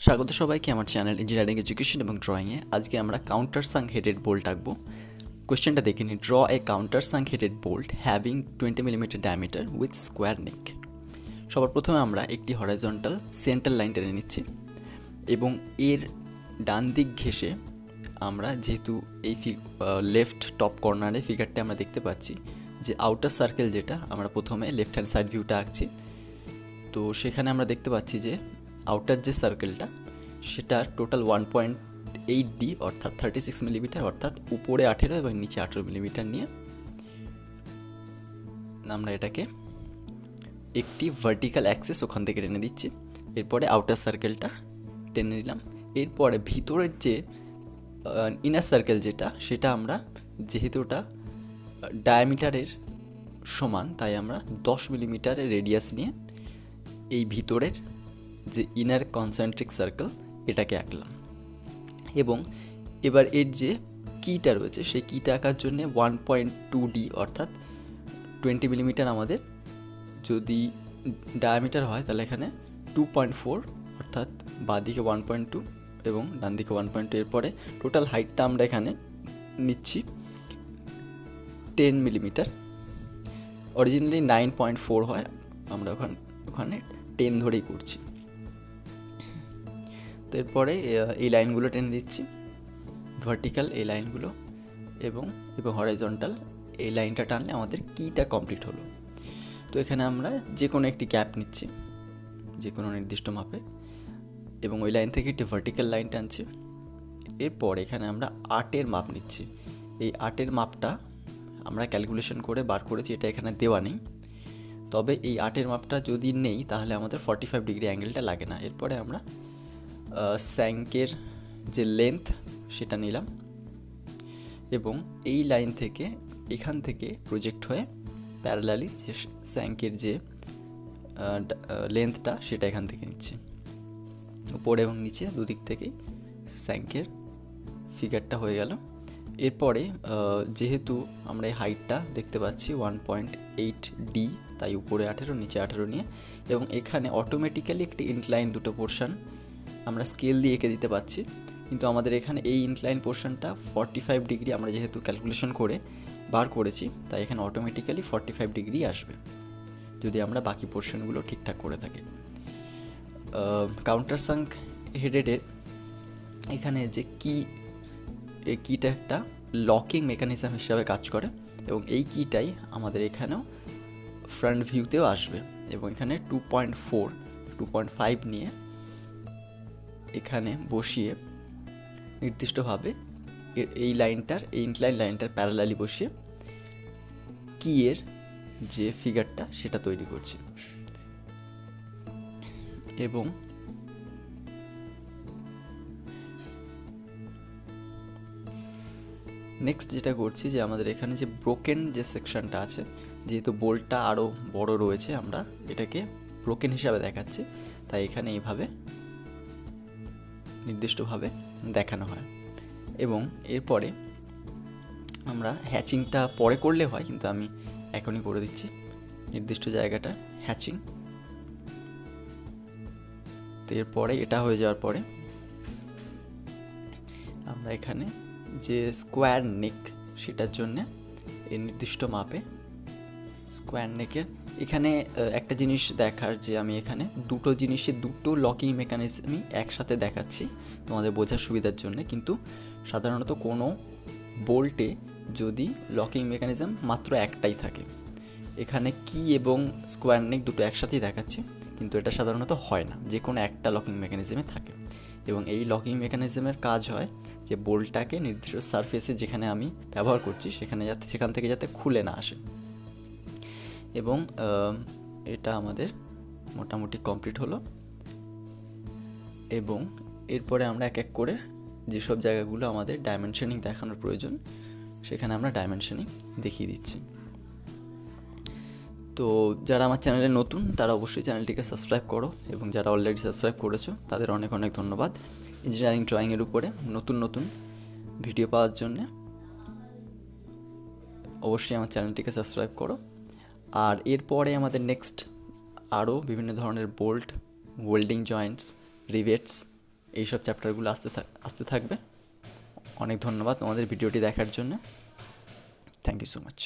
স্বাগত সবাইকে আমার চ্যানেল ইঞ্জিনিয়ারিং এডুকেশন এবং ড্রয়িংয়ে। আজকে আমরা কাউন্টার সাং হেডেড বোল্ট আঁকবো। কোশ্চেনটা দেখে নিই। Draw a countersunk headed bolt having 20 millimetre diameter with square neck. সবার প্রথমে আমরা একটি হরাইজন্টাল সেন্টার লাইন টেনে নিচ্ছি এবং এর ডান দিক ঘেঁষে আমরা যেহেতু এই লেফট টপ কর্নারে ফিগারটা আমরা দেখতে পাচ্ছি যে আউটার সার্কেল, যেটা আমরা প্রথমে লেফট হ্যান্ড সাইড ভিউটা আঁকছি, তো সেখানে আমরা দেখতে পাচ্ছি যে আউটার যে সার্কেলটা সেটা টোটাল 1.8D অর্থাৎ 36 মিলিমিটার, অর্থাৎ উপরে 18 এবং নিচে 18 মিলিমিটার নিয়ে আমরা এটাকে একটি ভার্টিক্যাল অ্যাক্সিস ওখান থেকে টেনে দিচ্ছি। এরপরে আউটার সার্কেলটা টেনে নিলাম। এরপরে ভিতরের যে ইনার সার্কেল যেটা, সেটা আমরা যেহেতু ওটা ডায়ামিটারের সমান, তাই আমরা 10 মিলিমিটারের রেডিয়াস নিয়ে এই ভিতরের যে ইনার কনসেন্ট্রিক সার্কেল এটাকে আঁকলাম। এবং এবার এর যে কিটা রয়েছে সেই কিটা আঁকার জন্য 1.2D অর্থাৎ 20 মিলিমিটার আমাদের যদি ডায়ামিটার হয় তাহলে এখানে 2.4 অর্থাৎ বাঁ দিকে 1.2 এবং ডান দিকে 1.2। এরপরে টোটাল হাইটটা আমরা এখানে নিচ্ছি 10 মিলিমিটার। অরিজিনালি 9.4 হয়, আমরা ওখানে 10 ধরেই করছি। তো এরপরে এই লাইনগুলো টেনে দিচ্ছি, ভার্টিক্যাল এই লাইনগুলো এবং হরাইজন্টাল এই লাইনটা টানলে আমাদের কিটা কমপ্লিট হলো। তো এখানে আমরা যে কোনো একটি গ্যাপ নিচ্ছি, যে কোনো নির্দিষ্ট মাপে, এবং ওই লাইন থেকে একটি ভার্টিক্যাল লাইন টানছি। এরপর এখানে আমরা 8-এর মাপ নিচ্ছি। এই 8-এর মাপটা আমরা ক্যালকুলেশন করে বার করেছি, এটা এখানে দেওয়া নেই, তবে এই 8-এর মাপটা যদি নেই তাহলে আমাদের 45 ডিগ্রি অ্যাঙ্গেলটা লাগে না। এরপরে আমরা স্যাঙ্কের যে লেন্থ সেটা নিলাম এবং এই লাইন থেকে এখান থেকে প্রজেক্ট হয়ে প্যারালালি যে স্যাঙ্কের যে লেন্থটা সেটা এখান থেকে নিচ্ছি। উপরে এবং নিচে দুদিক থেকেই স্যাঙ্কের ফিগারটা হয়ে গেল। এরপরে যেহেতু আমরা এই হাইটটা দেখতে পাচ্ছি 1.8D, তাই উপরে 18 নিচে 18 নিয়ে, এবং এখানে অটোমেটিক্যালি একটি ইনক্লাইন দুটো পোর্শন আমরা স্কেল দিয়ে এঁকে দিতে পারছি, কিন্তু আমাদের এখানে এই ইনক্লাইন পোর্শনটা 45 ডিগ্রি আমরা যেহেতু ক্যালকুলেশন করে বার করেছি, তাই এখানে অটোমেটিক্যালি 45 ডিগ্রি আসবে যদি আমরা বাকি পোর্শনগুলো ঠিকঠাক করে থাকি। কাউন্টার সাং হেডেডের এখানে যে কিটা একটা লকিং মেকানিজম হিসাবে কাজ করে এবং এই কিটাই আমাদের এখানেও ফ্রন্ট ভিউতেও আসবে। এবং এখানে 2.5 নিয়ে এখানে বসিয়ে নির্দিষ্টভাবে এই লাইনটার, এই ইনক্লাইন লাইনটার প্যারালালি বসিয়ে কিয়ের যে ফিগারটা সেটা তৈরি করছি। এবং নেক্সট যেটা করছি যে আমাদের এখানে যে ব্রোকেন যে সেকশনটা আছে, যেহেতু বোল্টটা আরও বড় রয়েছে, আমরা এটাকে ব্রোকেন হিসাবে দেখাচ্ছি, তাই এখানে এইভাবে নির্দিষ্টভাবে দেখানো হয়। এবং এরপরে আমরা হ্যাচিংটা পরে করলে হয়, কিন্তু আমি এখনই করে দিচ্ছি নির্দিষ্ট জায়গাটা হ্যাচিং। তো এরপরে এটা হয়ে যাওয়ার পরে আমরা এখানে যে স্কোয়ার নেক সেটার জন্যে এই নির্দিষ্ট মাপে স্কোয়ার নেকের এখানে একটা জিনিস দেখার, যে আমি এখানে দুটো জিনিসের দুটো লকিং মেকানিজমই একসাথে দেখাচ্ছি তোমাদের বোঝার সুবিধার জন্য, কিন্তু সাধারণত কোনো বোল্টে যদি লকিং মেকানিজম মাত্র একটাই থাকে, এখানে কি এবং স্কোয়ার নেক দুটো একসাথেই দেখাচ্ছি, কিন্তু এটা সাধারণত হয় না, যে কোনো একটা লকিং মেকানিজমে থাকে। এবং এই লকিং মেকানিজমের কাজ হয় যে বোল্টটাকে নির্দিষ্ট সারফেসে যেখানে আমি ব্যবহার করছি সেখান থেকে যাতে খুলে না আসে। এবং এটা আমাদের মোটামুটি কমপ্লিট হলো। এবং এরপরে আমরা এক এক করে যেসব জায়গাগুলো আমাদের ডাইমেনশনিং দেখানোর প্রয়োজন সেখানে আমরা ডাইমেনশনিং দেখিয়ে দিচ্ছি। তো যারা আমার চ্যানেলে নতুন তারা অবশ্যই চ্যানেলটিকে সাবস্ক্রাইব করো, এবং যারা অলরেডি সাবস্ক্রাইব করেছো তাদের অনেক অনেক ধন্যবাদ। ইঞ্জিনিয়ারিং ড্রয়িংয়ের উপরে নতুন নতুন ভিডিও পাওয়ার জন্যে অবশ্যই আমার চ্যানেলটিকে সাবস্ক্রাইব করো। আর এরপরে আমাদের নেক্সট আরও বিভিন্ন ধরনের বোল্ট, ওয়েল্ডিং জয়েন্টস, রিভেটস এইসব চ্যাপ্টারগুলো আসতে থাকবে। অনেক ধন্যবাদ তোমাদের ভিডিওটি দেখার জন্য। Thank you so much.